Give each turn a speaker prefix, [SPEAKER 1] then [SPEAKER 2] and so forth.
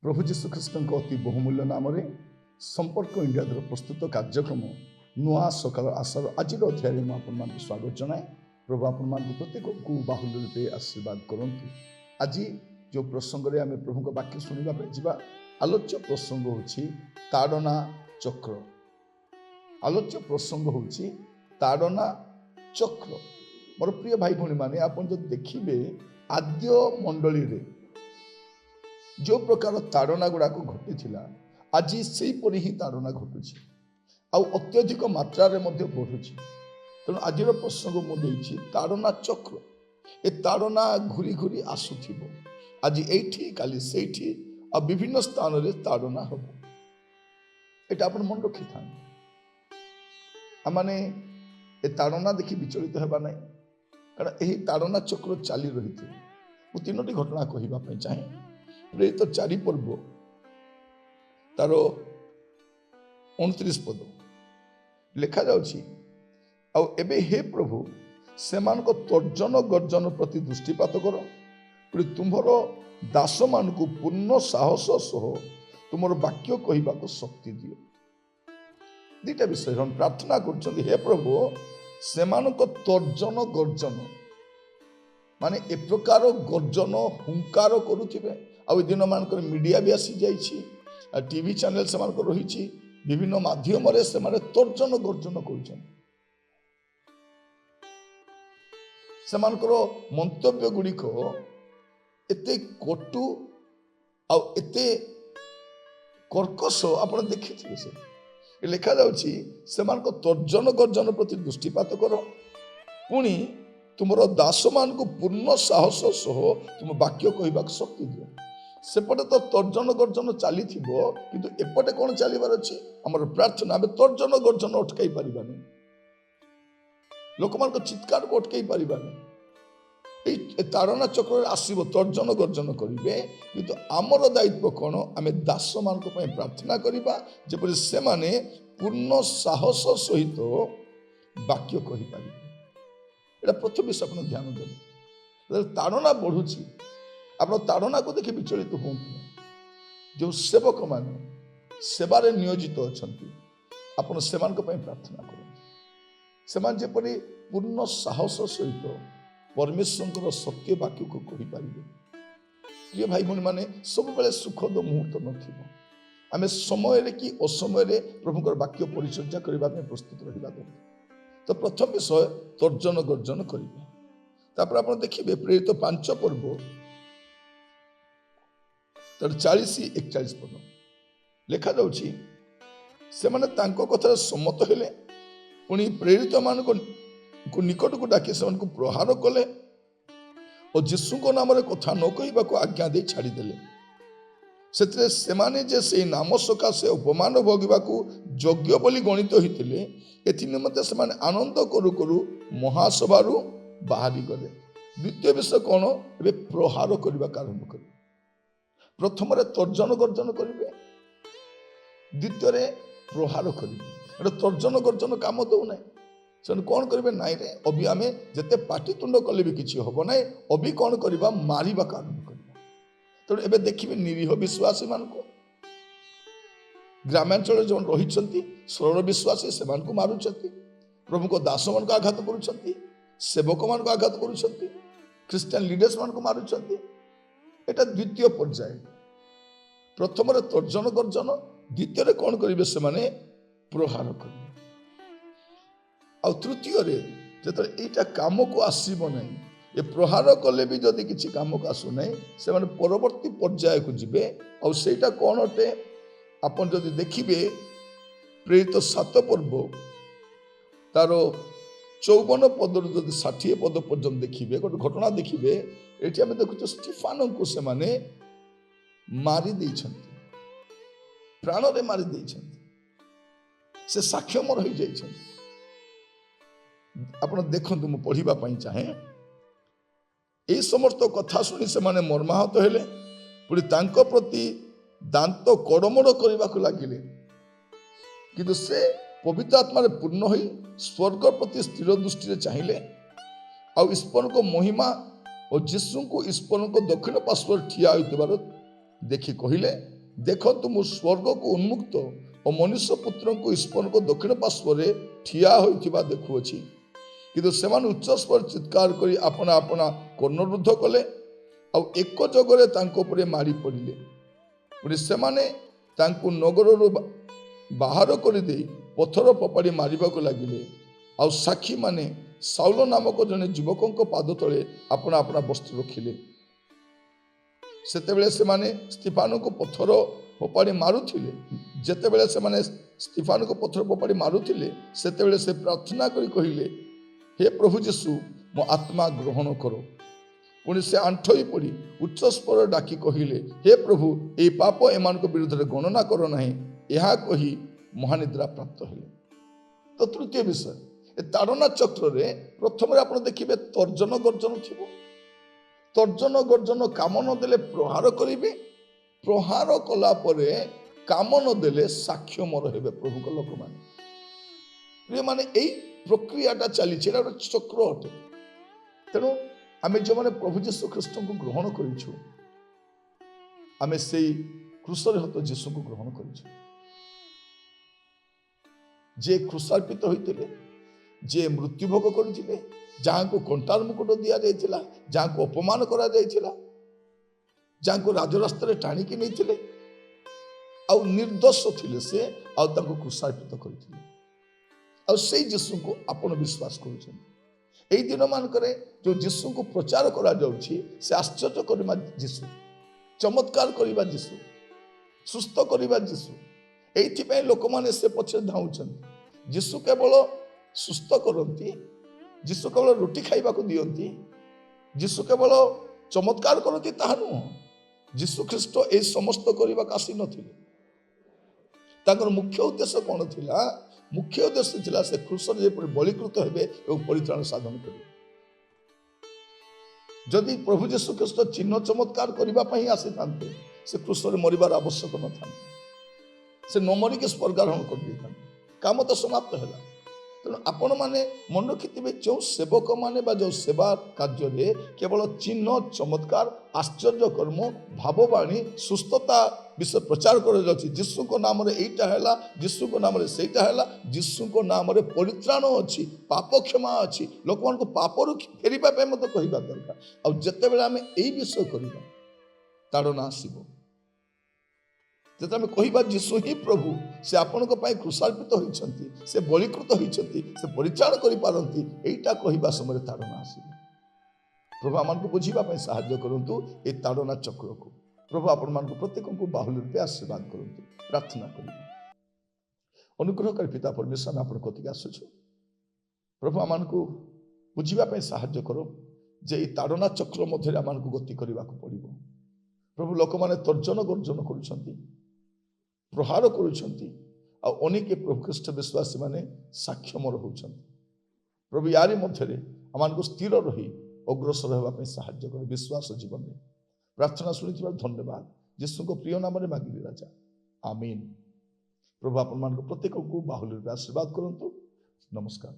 [SPEAKER 1] प्रभु जीशु ख्रीष्ट अति बहुमूल्य नाम संपर्क इंडिया द्वारा प्रस्तुत कार्यक्रम नुआ सकाल आशार आज अध्याय में आपको स्वागत जनाए। प्रभु आपण प्रत्येक को बाहुल्य रूपे आशीर्वाद करंतु। आज जो प्रसंग में आम प्रभु वाक्य शुणा जा आलोच्य प्रसंग होछि ताड़ना चक्र। आलोच्य प्रसंग होछि ताड़ना चक्र। मोर प्रिय भाई भौणी माने आपण जो देखिबे आद्य मंडली रे जो प्रकार ताड़ना गुड़ाक घटी आज से परी ही ताड़ना घटुची अत्यधिक मात्रा रे मध्य बढ़ुची। तेणु आज प्रसंग मुझे ताड़ना चक्र। ए ताड़ना घूरी घूरी आसुथिबो आज एठी काली सेठी आ विभिन्न स्थान रे ताड़ना हम एटा अपन मन रखी था आमाने ए ताड़ना देखि विचलित हेबा नै कारण एही ताड़ना चक्र चली रही थी। मु तीनोटी घटना कहिबा पई चाहे। प्रेरित 4 पर्व तार 29 पद लिखा जाउछि एबे हे प्रभु सेमान को तर्जन गर्जन प्रति दृष्टिपात कर तुम्हार दास मान को पूर्ण साहस सह तुमर वाक्य कहबा को शक्ति दियो। दीटा विषय हम प्रार्थना करछन्ती हे प्रभु सेमान को तर्जन गर्जन माने ए प्रकार गर्जन हुंकार करुथिबे दिन मानक मीडिया भी आसी जाइछि टीवी चैनल से मानक रही विभिन्न माध्यम रे से माने तर्जन गर्जन करुछन। से मानकर मंतव्य गुड़िक एते कटु आ एते कर्कश आपण देखिथिबे। से लिखा जाउछि से मानक तर्जन गर्जन प्रति दृष्टिपात कर पुणी तुमर दास मान को पूर्ण साहस सह तुम वाक्य कहबा शक्ति दियो। सेपटे तो तर्जन गर्जन चली किंतु एपटे कौन चलबार अच्छे आमर प्रार्थना आम तर्जन गर्जन अटकई पारिबानी लोक मान चित्कार को अटकई पारिबानी। ताड़ना चक्र आसब तर्जन गर्जन करेंगे किंतु आमर दायित्व कौन आम दास मान प्रार्थना करवा जेपरि से माने पूर्ण साहस सहित वाक्य कहीपर। एटा प्रथम विषय आप ध्यान देवे ताड़ना बढ़ुची आप ताड़ना को देखि विचलित हूँ। जो सेवक माने सेवारे नियोजित अच्छा आपण से प्रार्थना करें जेपरि पूर्ण साहस सहित परमेश्वर सत्य वाक्य को कहीपर। प्रिय भाई भौणी माने सब बेले सुखद मुहूर्त नथिबो आमे समय कि असमय प्रभुकर वाक्य परिचर्या करने प्रस्तुत रहिबा दरकार। तो प्रथम विषय तर्जन गर्जन करेंगे। तापर आप देखिए प्रेरित 5 पर्व 40-41 पद लिखा जाउछि से माने तांको कथा सम्मत हेले पुणी प्रेरित मान को निकट को डाके से प्रहार कले और यीशु को नाम रे कथा न कहबा को आज्ञा दे छाड़ी देले। सेतरे सेमाने जे से नाम सकाशे अपमान भोगिबा को योग्य बोली गणित होइतिले एथि निमते सेमाने आनंद करू करू महासभारू बाहरी गले। द्वितीय विषय कौन ए प्रहार करबा आरंभ कर। प्रथम तर्जन गर्जन करेंगे द्वितीय प्रहार करेंगे। तर्जन गर्जन काम दौ ना से कौन करेंगे नाई रे अभी आम जिते पाटितुंड कले भी किसी हम ना अभी कौन करवा मारिबा आरंभ करवा। तेणु एबे देखिए निरीह विश्वासी मान को ग्रामांचल जो रही सरल विश्वासी से मारुंट प्रभु को दास मान को आघात करुँच सेवक मान को आघात करुँच ख्रीस्टियन लीडर्स मान को मारुंट। एटा द्वितीय पर्याय। प्रथम तर्जन गर्जन द्वितीय कौन करेंगे से माने प्रहार करेंगे। आ तृतीय जो यहाँ कम को आसब ना ए प्रहार कले भी जदि किसी काम को आसुना से परवर्ती पर्याय को जीवे आईटा कौन अटे आपन जदि देखिए प्रेरित 7 पर्व तार 54 पदर जदि 60 पद पर्यटन देखिए गोटे घटना देखिए ये आम देखु स्टीफान को से माने मारी प्राण रे मारी से साक्षम रही जाइछन आपण देखंतु मु पढ़िबा पई चाहे ए समस्त कथा सुनी से माने मर्माहत हेले पुरी तांको प्रति दांत कड़मड़ करने को लगिले किंतु से पवित्र आत्मा पूर्ण होई स्वर्ग प्रति स्थिर दृष्टि चाहिए आ ईश्वर को महिमा और जीशु को ईश्वर को दक्षिण पार्श्व ठिया होइतिबार देखि कहिले देखंतु मु स्वर्ग को उन्मुक्त और मनुष्य पुत्र को ईश्वर को दक्षिण पार्श्व ठिया होइतिबा देखुअछि किंतु सेमान उच्च स्वर चित्कार करी अपना अपना कर्णरुद्ध कले आ एक जगरे तांको उपरे मारी पड़िले पुणी सेमाने तांको नगररु बाहर कर दे पथर पपाड़ी मारिबाको लागिले आ साक्षी माने साउल नामक जने युवकों पाद तले अपना अपना वस्त्र रखिले सेतेबेले सेमाने स्टीफान को पथर पपाड़ी मारुथिले जेतेबेले सेमाने स्टीफान को पथर पपाड़ी मारुथिले सेतेबेले से प्रार्थना करी कहिले हे प्रभु जीशु मो आत्मा ग्रहण करो पुणी से आंठई पड़ी उच्च स्वर डाकी कहिले हे प्रभु ए पाप एमान विरुद्ध में गणना कर ना यह कही महानिद्रा प्राप्त हेले। तो तृतीय विषय ताड़ना चक्र रे प्रथम आप देखिए तर्जन गर्जन थी तर्जन गर्जन काम नदेले प्रहार करेंगे प्रहार कला परे काम नदेले साक्षम रहे प्रभु को लोक मैंने माने यही प्रक्रियाटा चली चक्र अटे तेणु आम जो मैंने प्रभु जीशु ख्रीस्ट को ग्रहण करूँ आम से क्रूसर हत जीशु को ग्रहण करूँ जे क्रूसार्पित होते जे मृत्युभोग करते जहाँ को कंटार मुकुट दि जाइए जहाँ को अपमान करा जहाँ को राजरास्तार टाणिकी नहीं आउ निर्दोष थिले से क्रूसार्पित करते और से जीशु को आपण विश्वास कर दिन मानक जो जीशु को प्रचार करा से आश्चर्य करवा जीशु चमत्कार करवा जीशु सुस्थ करवा जीशु ये लोक मैंने से पछे धाउं जीशु केवल सुस्थ करती जीशु केवल रोटी खाइबा को दियंती जीशु केवल चमत्कार करती ताहा नुह जीशु ख्रीस्ट ए समस्त करने आसी नथिले मुख्य उद्देश्य कौन थिला मुख्य उद्देश्य थिला से क्रूसर बलिकृत हेबे एवं परित्राण साधन करेंगे जदि प्रभु जीशु ख्रीस्ट चिन्ह चमत्कार करने आसी था से क्रूसर मरिबार आवश्यक न था से न मरिक स्वर्गारोहण कर काम तो समाप्त है तेणु आपण मैंने मन रखिथे जो सेवक मैंने जो सेवा कार्य केवल चिन्ह चमत्कार आश्चर्य कर्म भाववाणी सुस्थता विषय प्रचार कर जीशु को नाम एटा है जीशु को नाम सेटा है जीशु को नाम परित्राण अच्छी पाप क्षमा अच्छी लोक मान पापर फेरवा मत कहवा दरकार आते आम यही विषय करवा ताड़ना आसब जब आम कह जीशु ही प्रभु से आपण क्रूसार्पित होती से बलिकृत होती से परित्राण करपारती यहीटा कहवा समय ताड़ना आसब प्रभु आम बुझापी साहाय्य करूँ ये ताड़ना चक्र को प्रभु आपण मान प्रत्येक को बाहुल रूपे आशीर्वाद करूँ प्रार्थना कर अनुग्रहकारी पिता परमेश्वर आप कतिक आसुच प्रभु आम को बुझापी साहाय्य कर जे ताड़ना चक्र मध्य आम गति करने को पड़ो प्रभु लोक मैंने तर्जन गर्जन कर प्रहार करेक प्रभु ख्रीष्ट विश्वासी माने साक्षम रोच प्रभु यारी मध्य आम स्थिर रही अग्रसर होगापी साहाय्य कर विश्वास जीवन में प्रार्थना शुणी धन्यवाद जीशु को प्रिय नाम मांगिली राजा आमीन प्रभु आपण प्रत्येक को बाहुल्य आशीर्वाद करंतु नमस्कार।